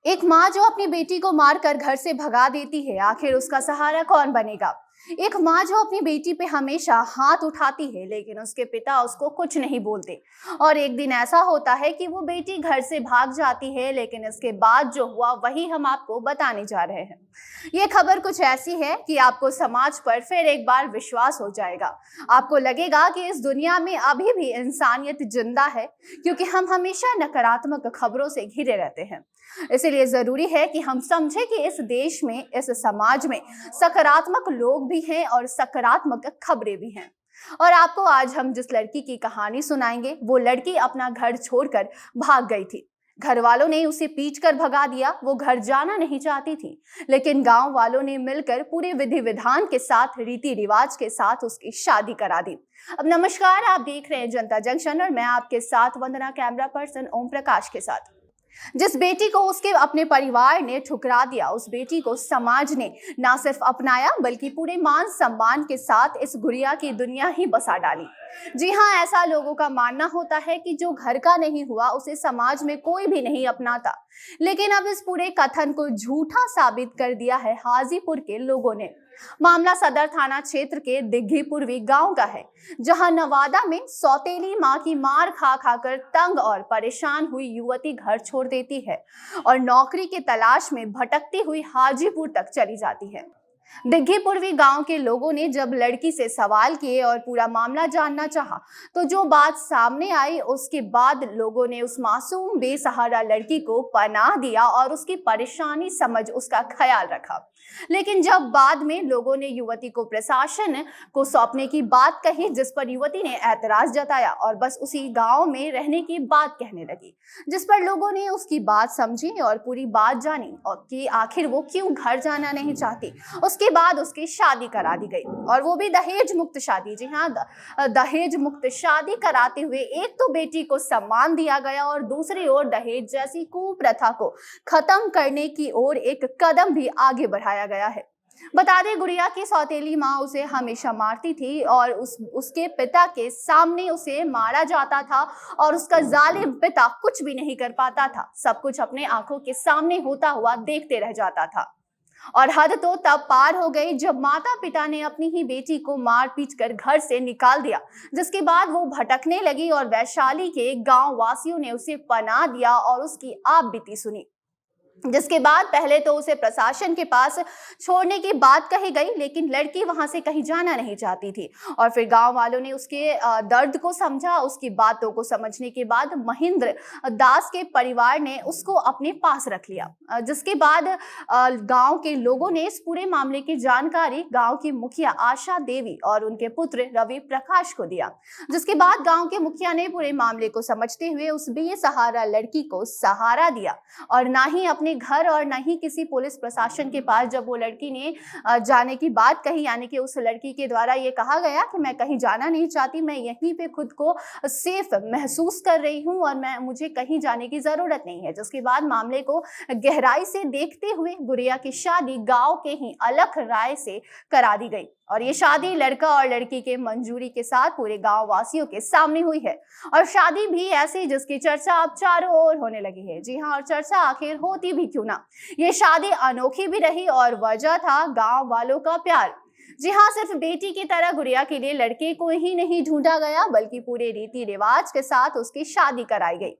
एक माँ जो अपनी बेटी को मारकर घर से भगा देती है, आखिर उसका सहारा कौन बनेगा। एक माँ जो अपनी बेटी पे हमेशा हाथ उठाती है, लेकिन उसके पिता उसको कुछ नहीं बोलते। और एक दिन ऐसा होता है कि वो बेटी घर से भाग जाती है, लेकिन इसके बाद जो हुआ वही हम आपको बताने जा रहे हैं। ये खबर कुछ ऐसी है कि आपको समाज पर फिर एक बार विश्वास हो जाएगा। आपको लगेगा कि इस दुनिया में अभी भी इंसानियत जिंदा है, क्योंकि हम हमेशा नकारात्मक खबरों से घिरे रहते हैं। इसीलिए जरूरी है कि हम समझें कि इस देश में, इस समाज में सकारात्मक लोग भी हैं और सकारात्मक खबरें भी हैं। और आपको आज हम जिस लड़की की कहानी सुनाएंगे, वो लड़की अपना घर छोड़कर भाग गई थी। घर वालों ने उसे पीट कर भगा दिया। वो घर जाना नहीं चाहती थी, लेकिन गांव वालों ने मिलकर पूरे विधि विधान के साथ, रीति रिवाज के साथ उसकी शादी करा दी। अब नमस्कार, आप देख रहे हैं जनता जंक्शन और मैं आपके साथ वंदना, कैमरा पर्सन ओम प्रकाश के साथ। जिस बेटी को उसके अपने परिवार ने ठुकरा दिया, उस बेटी को समाज ने ना सिर्फ अपनाया बल्कि पूरे मान सम्मान के साथ इस गुड़िया की दुनिया ही बसा डाली। जी हाँ, ऐसा लोगों का मानना होता है कि जो घर का नहीं हुआ उसे समाज में कोई भी नहीं अपनाता। लेकिन अब इस पूरे कथन को झूठा साबित कर दिया है हाजीपुर के लोगों ने। मामला सदर थाना क्षेत्र के दिग्घी पूर्वी गांव का है, जहां नवादा में सौतेली मां की मार खा खाकर तंग और परेशान हुई युवती घर छोड़ देती है और नौकरी की तलाश में भटकती हुई हाजीपुर तक चली जाती है। दिग्घी पूर्वी गांव के लोगों ने जब लड़की से सवाल किए और पूरा मामला जानना चाहा, तो जो बात सामने आई, उसके बाद लोगों ने उस मासूम बेसहारा लड़की को पनाह दिया और उसकी परेशानी समझ उसका ख्याल रखा। लेकिन जब बाद में लोगों ने युवती को प्रशासन को सौंपने की बात कही, जिस पर युवती ने ऐतराज जताया और बस उसी गांव में रहने की बात कहने लगी, जिस पर लोगों ने उसकी बात समझी और पूरी बात जानी और कि आखिर वो क्यों घर जाना नहीं चाहती। उसके बाद उसकी शादी करा दी गई, और वो भी दहेज मुक्त शादी। जी हाँ, दहेज मुक्त शादी कराते हुए एक तो बेटी को सम्मान दिया गया और दूसरी ओर दहेज जैसी कुप्रथा को खत्म करने की ओर एक कदम भी आगे बढ़ाया गया है। बता दें, गुड़िया की सौतेली माँ उसे हमेशा मारती थी और उसके पिता के सामने उसे मारा जाता था और उसका जालिम पिता कुछ भी नहीं कर पाता था। सब कुछ अपने आंखों के सामने होता हुआ देखते रह जाता था। और हद तो तब पार हो गई जब माता पिता ने अपनी ही बेटी को मार पीट कर घर से निकाल दिया, जिसके बाद वो भटकने लगी और वैशाली के गांव वासियों ने उसे पनाह दिया और उसकी आप बीती सुनी। जिसके बाद पहले तो उसे प्रशासन के पास छोड़ने की बात कही गई, लेकिन लड़की वहां से कहीं जाना नहीं चाहती थी। और फिर गांव वालों ने उसके दर्द को समझा। उसकी बातों को समझने के बाद महेंद्र दास के परिवार ने उसको अपने पास रख लिया। जिसके बाद गांव के लोगों ने इस पूरे मामले की जानकारी गांव की मुखिया आशा देवी और उनके पुत्र रवि प्रकाश को दिया। जिसके बाद गांव के मुखिया ने पूरे मामले को समझते हुए उस बेसहारा लड़की को सहारा दिया और ना ही अपने घर और न ही किसी पुलिस प्रशासन के पास। जब वो लड़की ने जाने की बात कही, यानी कि उस लड़की के द्वारा ये कहा गया कि मैं कहीं जाना नहीं चाहती, मैं यहीं पे खुद को सेफ महसूस कर रही हूं और मुझे कहीं जाने की जरूरत नहीं है। जिसके बाद मामले को गहराई से देखते हुए गुड़िया की शादी गांव के ही अलख राय से करा दी गई और ये शादी लड़का और लड़की के मंजूरी के साथ पूरे गांव वासियों के सामने हुई है। और शादी भी ऐसी जिसकी चर्चा अब चारों ओर होने लगी है। जी हाँ, और चर्चा आखिर होती भी क्यों ना, ये शादी अनोखी भी रही और वजह था गांव वालों का प्यार। जी हाँ, सिर्फ बेटी की तरह गुड़िया के लिए लड़के को ही नहीं ढूंढा गया, बल्कि पूरे रीति रिवाज के साथ उसकी शादी कराई गई।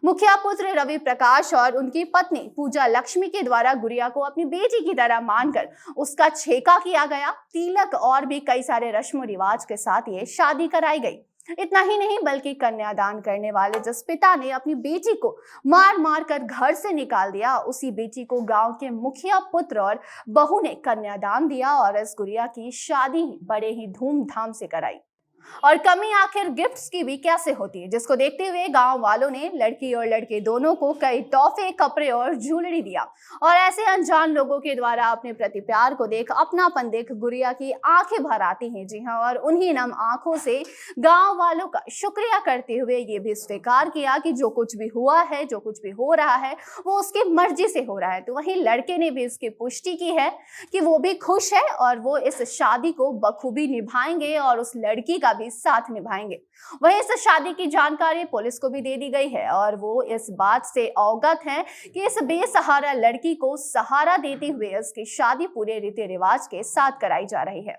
मुखिया पुत्र रवि प्रकाश और उनकी पत्नी पूजा लक्ष्मी के द्वारा गुड़िया को अपनी बेटी की तरह मानकर उसका छेका किया गया। तिलक और भी कई सारे रस्म रिवाज के साथ ये शादी कराई गई। इतना ही नहीं, बल्कि कन्यादान करने वाले जिस पिता ने अपनी बेटी को मार मार कर घर से निकाल दिया, उसी बेटी को गांव के मुखिया पुत्र और बहू ने कन्यादान दिया और इस गुड़िया की शादी बड़े ही धूमधाम से कराई। और कमी आखिर गिफ्ट्स की भी कैसे होती है, जिसको देखते हुए गांव वालों ने लड़की और लड़के दोनों को कई तोहफे, कपड़े और ज्वेलरी दिया। और ऐसे अनजान लोगों के द्वारा अपने प्रति प्यार को देख, अपनापन देख गुड़िया की आंखें भर आती हैं। जी हाँ, और उन्हीं नम आंखों से गांव वालों का शुक्रिया करते हुए ये भी स्वीकार किया कि जो कुछ भी हुआ है, जो कुछ भी हो रहा है, वो उसकी मर्जी से हो रहा है। तो वहीं लड़के ने भी इसकी पुष्टि की है कि वो भी खुश है और वो इस शादी को बखूबी निभाएंगे और उस लड़की का भी साथ निभाएंगे। वहीं इस शादी की जानकारी पुलिस को भी दे दी गई है और वो इस बात से अवगत हैं कि इस बेसहारा लड़की को सहारा देते हुए उसकी शादी पूरे रीति रिवाज के साथ कराई जा रही है।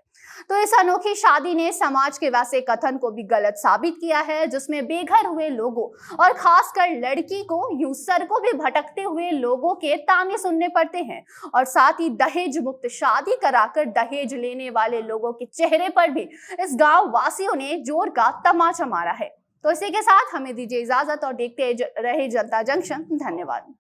तो इस अनोखी शादी ने समाज के वैसे कथन को भी गलत साबित किया है जिसमें बेघर हुए लोगों और खासकर लड़की को यूं सड़कों पे भटकते हुए लोगों के ताने सुनने पड़ते हैं और साथ ही दहेज मुक्त शादी कराकर दहेज लेने वाले लोगों के चेहरे पर भी इस गांव वासियों ने जोर का तमाचा मारा है। तो इसी के साथ हमें दीजिए इजाजत और देखते रहे जनता जंक्शन। धन्यवाद।